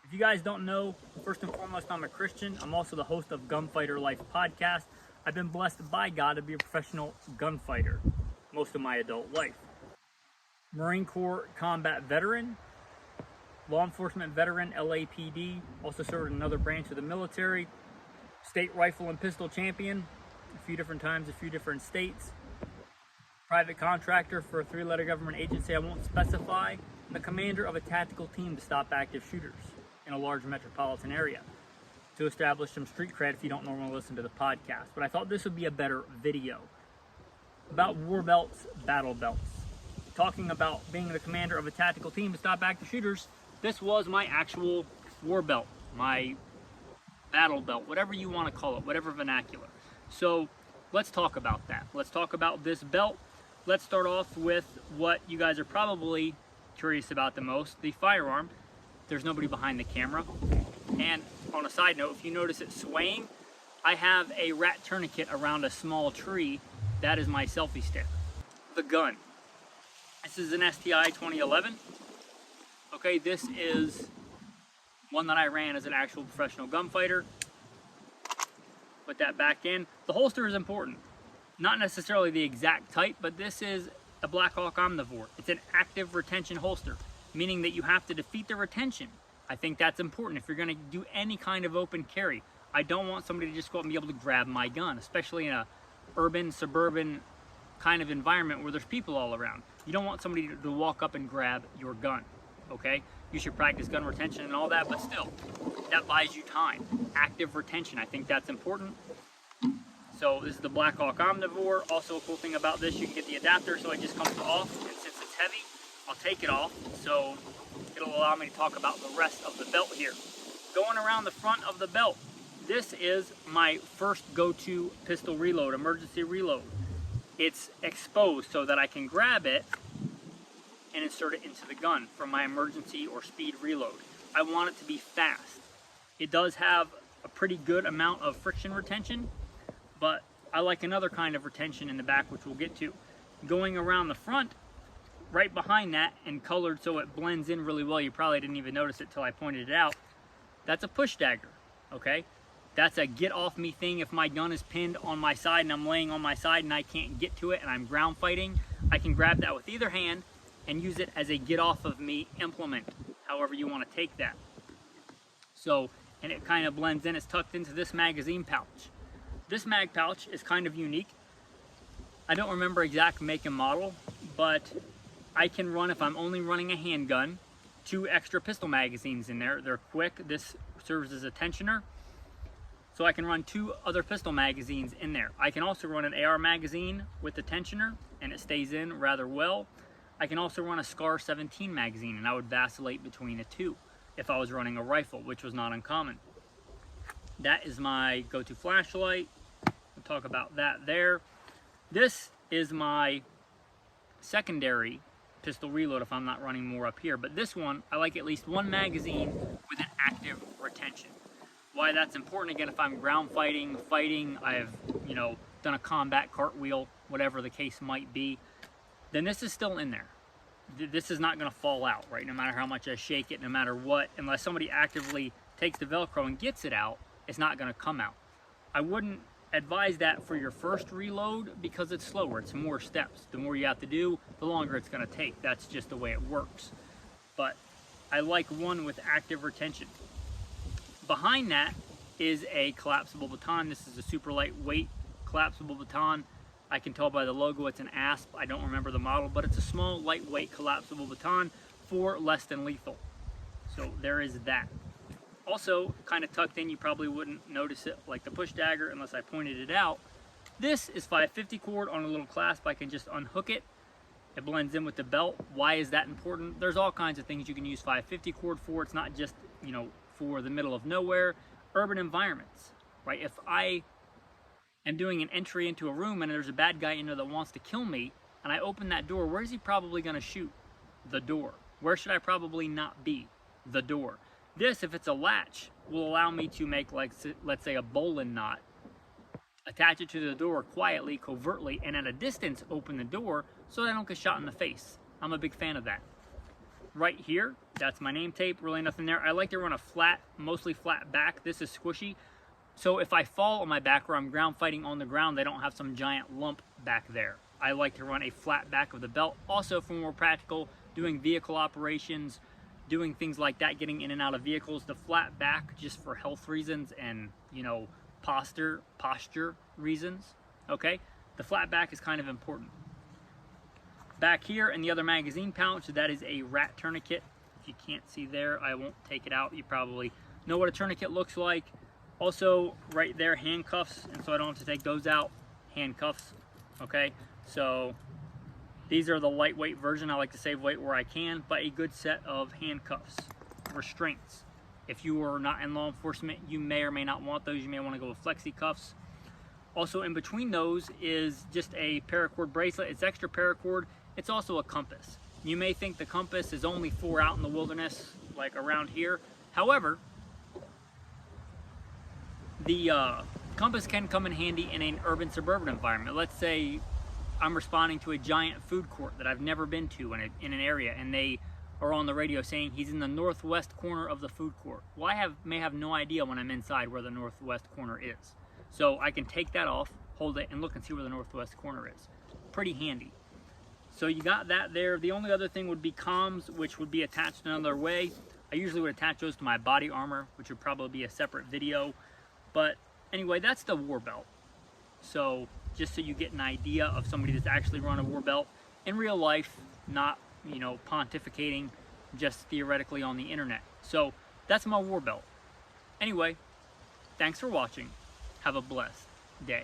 If you guys don't know, first and foremost, I'm a Christian. I'm also the host of Gunfighter Life podcast. I've been blessed by God to be a professional gunfighter most of my adult life. Marine Corps combat veteran, law enforcement veteran, LAPD, also served in another branch of the military, state rifle and pistol champion, a few different times, a few different states, private contractor for a three-letter government agency I won't specify, and the commander of a tactical team to stop active shooters in a large metropolitan area to establish some street cred if you don't normally listen to the podcast. But I thought this would be a better video about war belts, battle belts. Talking about being the commander of a tactical team to stop active shooters, this was my actual war belt, my battle belt, whatever you want to call it, whatever vernacular. So let's talk about that. Let's talk about this belt. Let's start off with what you guys are probably curious about the most, the firearm. There's nobody behind the camera. And on a side note, if you notice it swaying, I have a rat tourniquet around a small tree. That is my selfie stick. The gun. This is an STI 2011. Okay, this is one that I ran as an actual professional gunfighter. Put that back in. The holster is important. Not necessarily the exact type, but this is a Black Hawk Omnivore. It's an active retention holster, meaning that you have to defeat the retention. I think that's important if you're going to do any kind of open carry. I don't want somebody to just go out and be able to grab my gun, especially in a urban, suburban kind of environment where there's people all around. You don't want somebody to walk up and grab your gun, okay? You should practice gun retention and all that, but still, that buys you time. Active retention, I think that's important. So this is the Black Hawk Omnivore. Also a cool thing about this, you can get the adapter so it just comes off, and since it's heavy, I'll take it off, so it'll allow me to talk about the rest of the belt here. Going around the front of the belt, this is my first go-to pistol reload, emergency reload. It's exposed so that I can grab it and insert it into the gun for my emergency or speed reload. I want it to be fast. It does have a pretty good amount of friction retention, but I like another kind of retention in the back, which we'll get to. Going around the front, right behind that and colored so it blends in really well, you probably didn't even notice it till I pointed it out, that's a push dagger, okay? That's a get off me thing. If my gun is pinned on my side and I'm laying on my side and I can't get to it and I'm ground fighting, I can grab that with either hand and use it as a get off of me implement, however you want to take that. So, and it kind of blends in, it's tucked into this magazine pouch. This mag pouch is kind of unique. I don't remember exact make and model, but I can run, if I'm only running a handgun, 2 extra pistol magazines in there. They're quick. This serves as a tensioner. So I can run 2 other pistol magazines in there. I can also run an AR magazine with the tensioner, and it stays in rather well. I can also run a SCAR 17 magazine, and I would vacillate between the two if I was running a rifle, which was not uncommon. That is my go-to flashlight. We'll talk about that there. This is my secondary pistol reload if I'm not running more up here, but this one, I like at least 1 magazine with an active retention. Why that's important, again, if I'm ground fighting, I've, done a combat cartwheel, whatever the case might be, then this is still in there. This is not going to fall out, right? No matter how much I shake it, no matter what, unless somebody actively takes the Velcro and gets it out, it's not going to come out. I wouldn't advise that for your first reload because it's slower. It's more steps. The more you have to do, the longer it's going to take. That's just the way it works. But I like one with active retention. Behind that is a collapsible baton. This is a super lightweight collapsible baton. I can tell by the logo it's an ASP. I don't remember the model, but it's a small, lightweight collapsible baton for less than lethal. So there is that. Also, kind of tucked in, you probably wouldn't notice it like the push dagger unless I pointed it out. This is 550 cord on a little clasp. I can just unhook it. It blends in with the belt. Why is that important? There's all kinds of things you can use 550 cord for. It's not just, for the middle of nowhere, urban environments, right? If I am doing an entry into a room and there's a bad guy in there that wants to kill me, and I open that door, where's he probably going to shoot? The door. Where should I probably not be? The door. This, if it's a latch, will allow me to make, like, let's say, a bowline knot, attach it to the door quietly, covertly, and at a distance open the door so that I don't get shot in the face. I'm a big fan of that. right here, that's my name tape, really nothing there. I like to run a flat, mostly flat back. This is squishy. So if I fall on my back or I'm ground fighting on the ground, they don't have some giant lump back there. I like to run a flat back of the belt. Also, for more practical, doing vehicle operations, doing things like that, getting in and out of vehicles, the flat back just for health reasons and, you know, posture reasons, okay? The flat back is kind of important. Back here in the other magazine pouch, that is a rat tourniquet. If you can't see there, I won't take it out. You probably know what a tourniquet looks like. Also, right there, handcuffs, and so I don't have to take those out. Handcuffs, okay? So these are the lightweight version. I like to save weight where I can, but a good set of handcuffs, restraints. If you are not in law enforcement, you may or may not want those. You may want to go with flexi cuffs. Also, in between those is just a paracord bracelet. It's extra paracord. It's also a compass. You may think the compass is only for out in the wilderness, like around here. However, the compass can come in handy in an urban suburban environment. Let's say I'm responding to a giant food court that I've never been to in an area, and they are on the radio saying he's in the northwest corner of the food court. Well, I may have no idea when I'm inside where the northwest corner is. So I can take that off, hold it, and look and see where the northwest corner is. Pretty handy. So you got that there. The only other thing would be comms, which would be attached another way. I usually would attach those to my body armor, which would probably be a separate video. But anyway, that's the war belt. So just so you get an idea of somebody that's actually run a war belt in real life, not, you know, pontificating just theoretically on the internet. So that's my war belt. Anyway, thanks for watching. Have a blessed day.